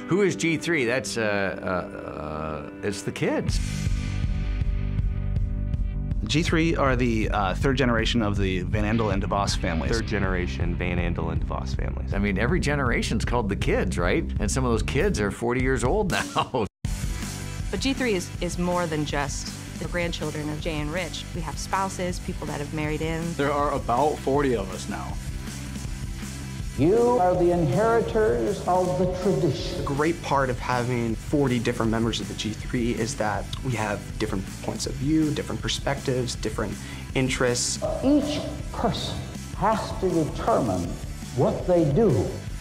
Who is G3? That's, it's the kids. G3 are the third generation of the Van Andel and DeVos families. Third generation Van Andel and DeVos families. I mean, every generation's called the kids, right? And some of those kids are 40 years old now. But G3 is more than just the grandchildren of Jay and Rich. We have spouses, people that have married in. There are about 40 of us now. You are the inheritors of the tradition. A great part of having 40 different members of the G3 is that we have different points of view, different perspectives, different interests. Each person has to determine what they do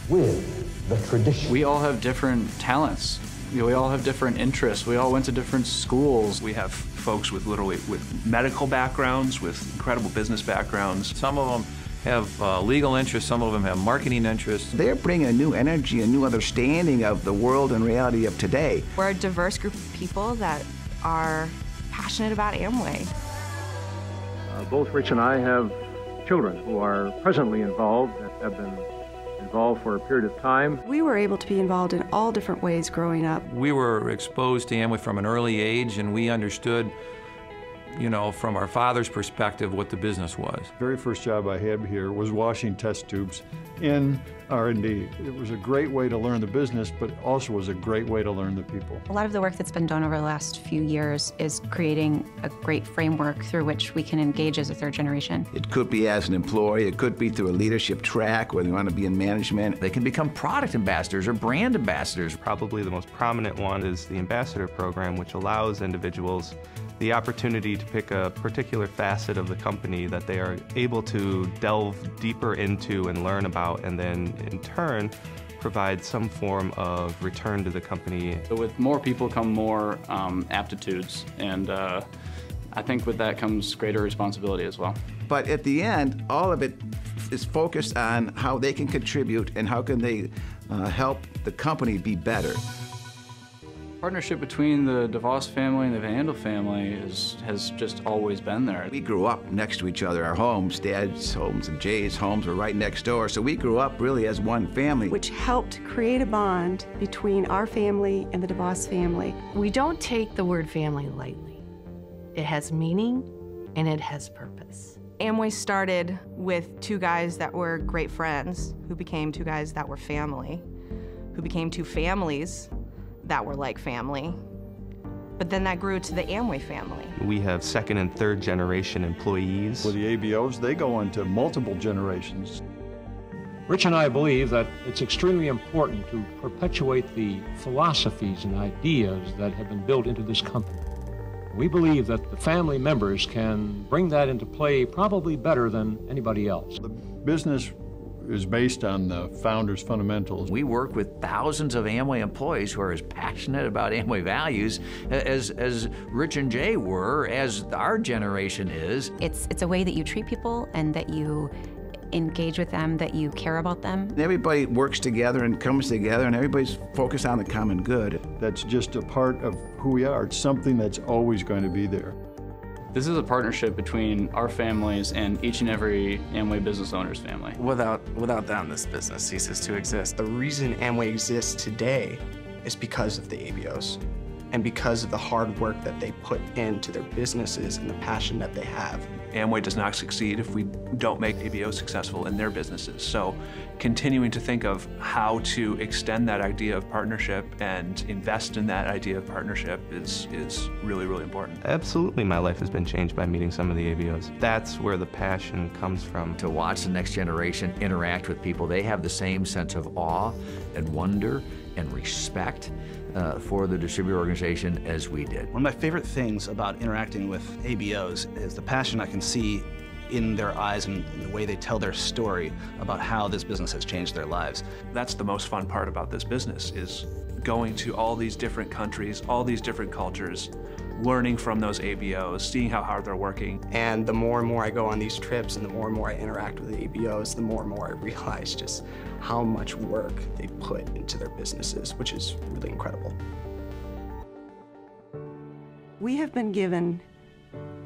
with the tradition. We all have different talents. We all have different interests. We all went to different schools. We have folks with literally with medical backgrounds, with incredible business backgrounds. Some of them have legal interests, some of them have marketing interests. They're bringing a new energy, a new understanding of the world and reality of today. We're a diverse group of people that are passionate about Amway. Both Rich and I have children who are presently involved, that have been involved for a period of time. We were able to be involved in all different ways growing up. We were exposed to Amway from an early age, and we understood, you know, from our father's perspective, what the business was. Very first job I had here was washing test tubes in R&D. It was a great way to learn the business, but also was a great way to learn the people. A lot of the work that's been done over the last few years is creating a great framework through which we can engage as a third generation. It could be as an employee, it could be through a leadership track where they want to be in management. They can become product ambassadors or brand ambassadors. Probably the most prominent one is the ambassador program, which allows individuals the opportunity to pick a particular facet of the company that they are able to delve deeper into and learn about, and then in turn provide some form of return to the company. So with more people come more aptitudes, and I think with that comes greater responsibility as well. But at the end, all of it is focused on how they can contribute and how can they help the company be better. Partnership between the DeVos family and the Van Andel family has just always been there. We grew up next to each other. Our homes, Dad's homes and Jay's homes were right next door. So we grew up really as one family. Which helped create a bond between our family and the DeVos family. We don't take the word family lightly. It has meaning and it has purpose. Amway started with two guys that were great friends, who became two guys that were family, who became two families that were like family. But then that grew to the Amway family. We have second and third generation employees. With the ABOs, they go into multiple generations. Rich and I believe that it's extremely important to perpetuate the philosophies and ideas that have been built into this company. We believe that the family members can bring that into play probably better than anybody else. The business is based on the founder's fundamentals. We work with thousands of Amway employees who are as passionate about Amway values as Rich and Jay were, as our generation is. It's a way that you treat people and that you engage with them, that you care about them. Everybody works together and comes together and everybody's focused on the common good. That's just a part of who we are. It's something that's always going to be there. This is a partnership between our families and each and every Amway business owner's family. Without them, this business ceases to exist. The reason Amway exists today is because of the ABOs and because of the hard work that they put into their businesses and the passion that they have. Amway does not succeed if we don't make ABOs successful in their businesses. So continuing to think of how to extend that idea of partnership and invest in that idea of partnership is really, really important. Absolutely, my life has been changed by meeting some of the ABOs. That's where the passion comes from. To watch the next generation interact with people, they have the same sense of awe and wonder and respect for the distributor organization as we did. One of my favorite things about interacting with ABOs is the passion I can see in their eyes and in the way they tell their story about how this business has changed their lives. That's the most fun part about this business, is going to all these different countries, all these different cultures, learning from those ABOs, seeing how hard they're working. And the more and more I go on these trips and the more and more I interact with the ABOs, the more and more I realize just how much work they put into their businesses, which is really incredible. We have been given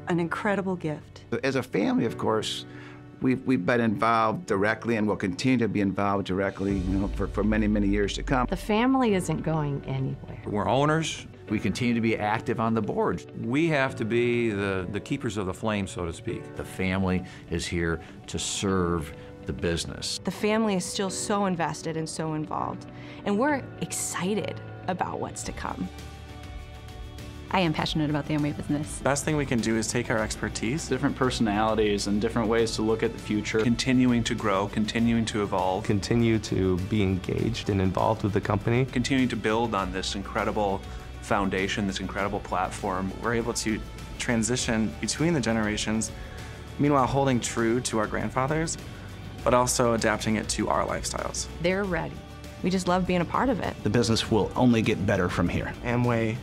an incredible gift. As a family, of course, We've been involved directly and will continue to be involved directly, for many, many years to come. The family isn't going anywhere. We're owners. We continue to be active on the board. We have to be the keepers of the flame, so to speak. The family is here to serve the business. The family is still so invested and so involved, and we're excited about what's to come. I am passionate about the Amway business. The best thing we can do is take our expertise, different personalities and different ways to look at the future. Continuing to grow, continuing to evolve. Continue to be engaged and involved with the company. Continuing to build on this incredible foundation, this incredible platform. We're able to transition between the generations, meanwhile holding true to our grandfathers, but also adapting it to our lifestyles. They're ready. We just love being a part of it. The business will only get better from here. Amway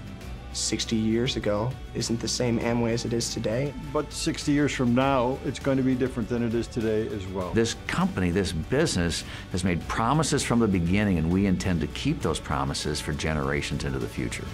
60 years ago isn't the same Amway as it is today. But 60 years from now, it's going to be different than it is today as well. This company, this business, has made promises from the beginning, and we intend to keep those promises for generations into the future.